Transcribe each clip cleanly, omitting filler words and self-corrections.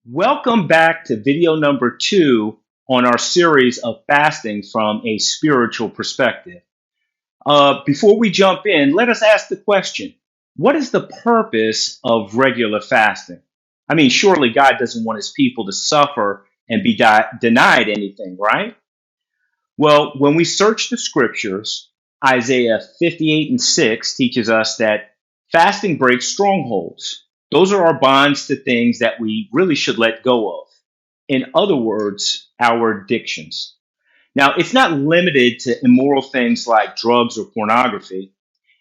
Welcome back to video number 2 on our series of fasting from a spiritual perspective. Before we jump in, let us ask the question, what is the purpose of regular fasting? I mean, surely God doesn't want his people to suffer and be denied anything, right? Well, when we search the scriptures, Isaiah 58 and 6 teaches us that fasting breaks strongholds. Those are our bonds to things that we really should let go of. In other words, our addictions. Now, it's not limited to immoral things like drugs or pornography.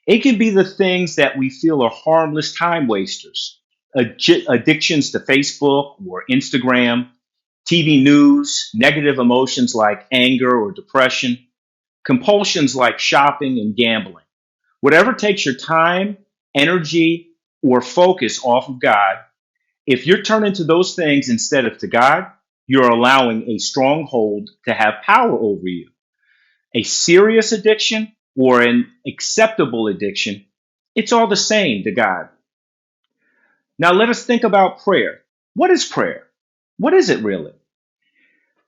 It can be the things that we feel are harmless time wasters. Addictions to Facebook or Instagram, TV news, negative emotions like anger or depression, compulsions like shopping and gambling. Whatever takes your time, energy, or focus off of God, if you're turning to those things instead of to God, you're allowing a stronghold to have power over you. A serious addiction or an acceptable addiction, it's all the same to God. Now let us think about prayer. What is prayer? What is it really?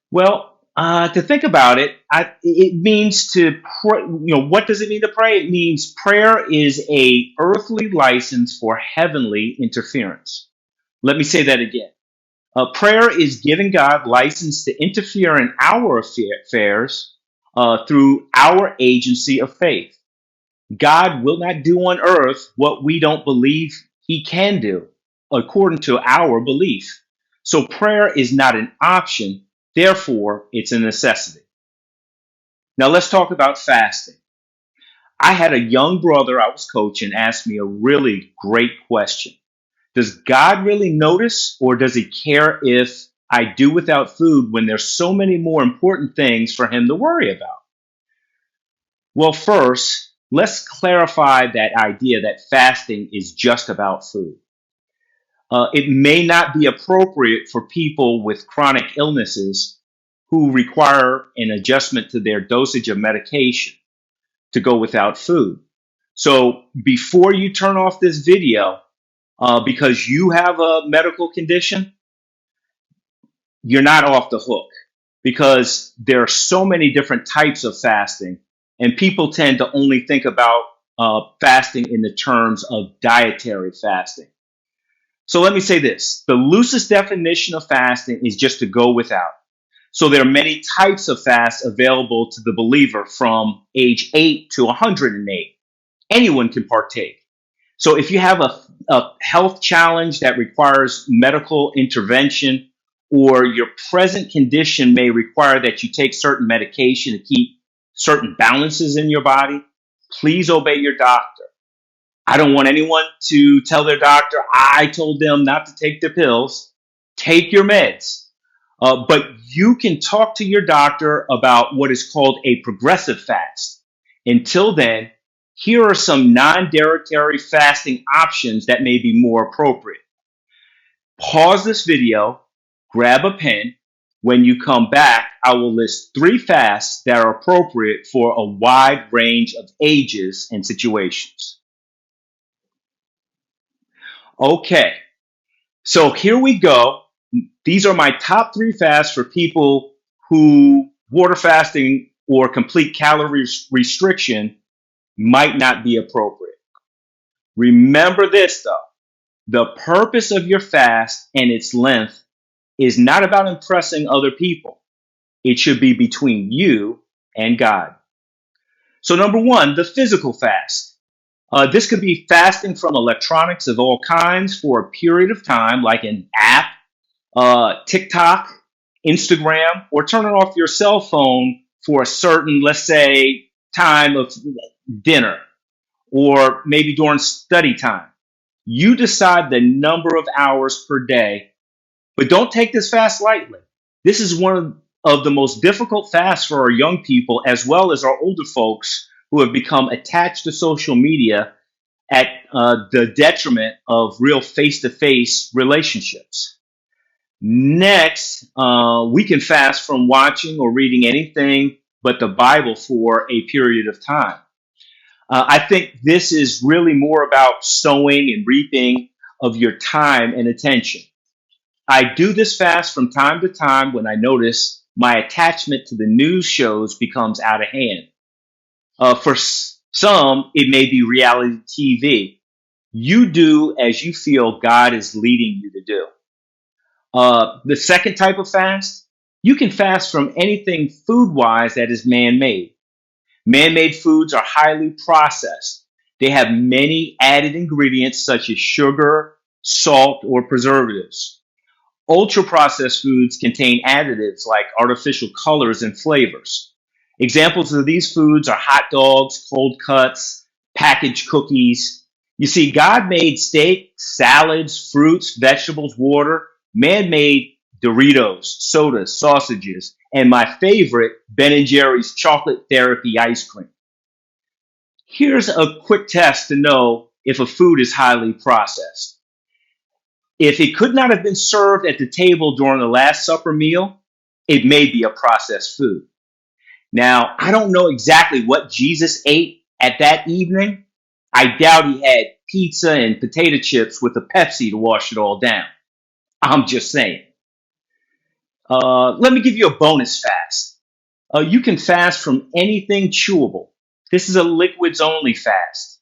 Well, to think about it, it means to pray. What does it mean to pray? It means prayer is a earthly license for heavenly interference. Let me say that again. Prayer is giving God license to interfere in our affairs through our agency of faith. God will not do on earth what we don't believe he can do according to our belief. So prayer is not an option, therefore, it's a necessity. Now let's talk about fasting. I had a young brother I was coaching ask me a really great question. Does God really notice, or does he care if I do without food when there's so many more important things for him to worry about? Well, first, let's clarify that idea that fasting is just about food. It may not be appropriate for people with chronic illnesses who require an adjustment to their dosage of medication to go without food. So before you turn off this video, because you have a medical condition, you're not off the hook because there are so many different types of fasting, and people tend to only think about fasting in the terms of dietary fasting. So let me say this, the loosest definition of fasting is just to go without. So there are many types of fasts available to the believer from age 8 to 108. Anyone can partake. So if you have a health challenge that requires medical intervention, or your present condition may require that you take certain medication to keep certain balances in your body, please obey your doctor. I don't want anyone to tell their doctor, I told them not to take their pills. Take your meds. But you can talk to your doctor about what is called a progressive fast. Until then, here are some non-dietary fasting options that may be more appropriate. Pause this video, grab a pen. When you come back, I will list 3 fasts that are appropriate for a wide range of ages and situations. Okay, so here we go. These are my top 3 fasts for people who water fasting or complete calorie restriction might not be appropriate. Remember this though, the purpose of your fast and its length is not about impressing other people. It should be between you and God. So number 1, the physical fast. This could be fasting from electronics of all kinds for a period of time, like an app, TikTok, Instagram, or turning off your cell phone for a certain, let's say, time of dinner, or maybe during study time. You decide the number of hours per day, but don't take this fast lightly. This is one of the most difficult fasts for our young people as well as our older folks who have become attached to social media at the detriment of real face to face relationships. Next, we can fast from watching or reading anything but the Bible for a period of time. I think this is really more about sowing and reaping of your time and attention. I do this fast from time to time when I notice my attachment to the news shows becomes out of hand. For some, it may be reality TV. You do as you feel God is leading you to do. The second type of fast, you can fast from anything food wise that is man made. Man made foods are highly processed. They have many added ingredients such as sugar, salt, or preservatives. Ultra processed foods contain additives like artificial colors and flavors. Examples of these foods are hot dogs, cold cuts, packaged cookies. You see, God made steak, salads, fruits, vegetables, water. Man made Doritos, sodas, sausages, and my favorite, Ben and Jerry's chocolate therapy ice cream. Here's a quick test to know if a food is highly processed. If it could not have been served at the table during the Last Supper meal, it may be a processed food. Now, I don't know exactly what Jesus ate at that evening. I doubt he had pizza and potato chips with a Pepsi to wash it all down. I'm just saying. Let me give you a bonus fast. You can fast from anything chewable. This is a liquids only fast.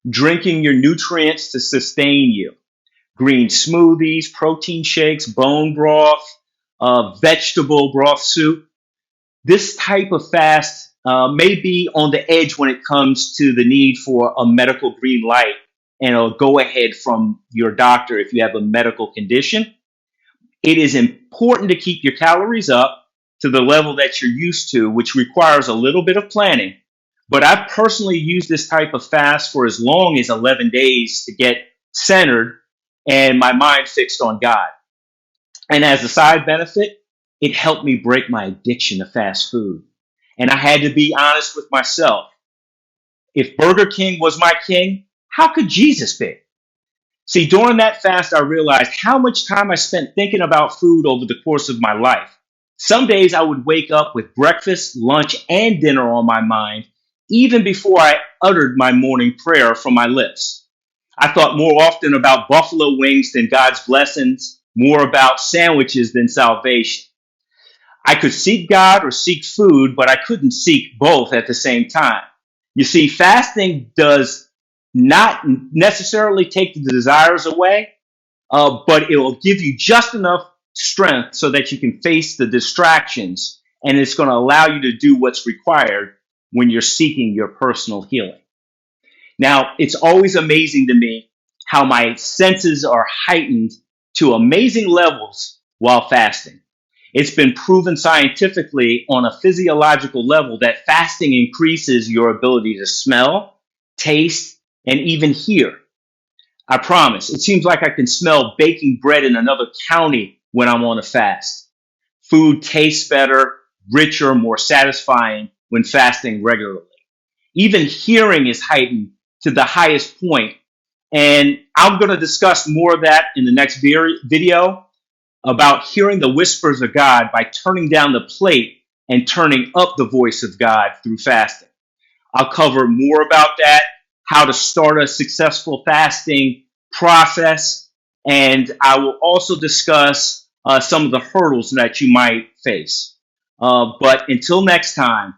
Drinking your nutrients to sustain you. Green smoothies, protein shakes, bone broth, vegetable broth soup. This type of fast may be on the edge when it comes to the need for a medical green light and a go ahead from your doctor if you have a medical condition. It is important to keep your calories up to the level that you're used to, which requires a little bit of planning. But I've personally used this type of fast for as long as 11 days to get centered and my mind fixed on God. And as a side benefit, it helped me break my addiction to fast food. And I had to be honest with myself. If Burger King was my king, how could Jesus be? See, during that fast, I realized how much time I spent thinking about food over the course of my life. Some days I would wake up with breakfast, lunch, and dinner on my mind, even before I uttered my morning prayer from my lips. I thought more often about buffalo wings than God's blessings, more about sandwiches than salvation. I could seek God or seek food, but I couldn't seek both at the same time. You see, fasting does not necessarily take the desires away, but it will give you just enough strength so that you can face the distractions, and it's going to allow you to do what's required when you're seeking your personal healing. Now, it's always amazing to me how my senses are heightened to amazing levels while fasting. It's been proven scientifically on a physiological level that fasting increases your ability to smell, taste, and even hear. I promise. It seems like I can smell baking bread in another county when I'm on a fast. Food tastes better, richer, more satisfying when fasting regularly. Even hearing is heightened to the highest point. And I'm going to discuss more of that in the next video about hearing the whispers of God by turning down the plate and turning up the voice of God through fasting. I'll cover more about that, how to start a successful fasting process, and I will also discuss some of the hurdles that you might face. But until next time,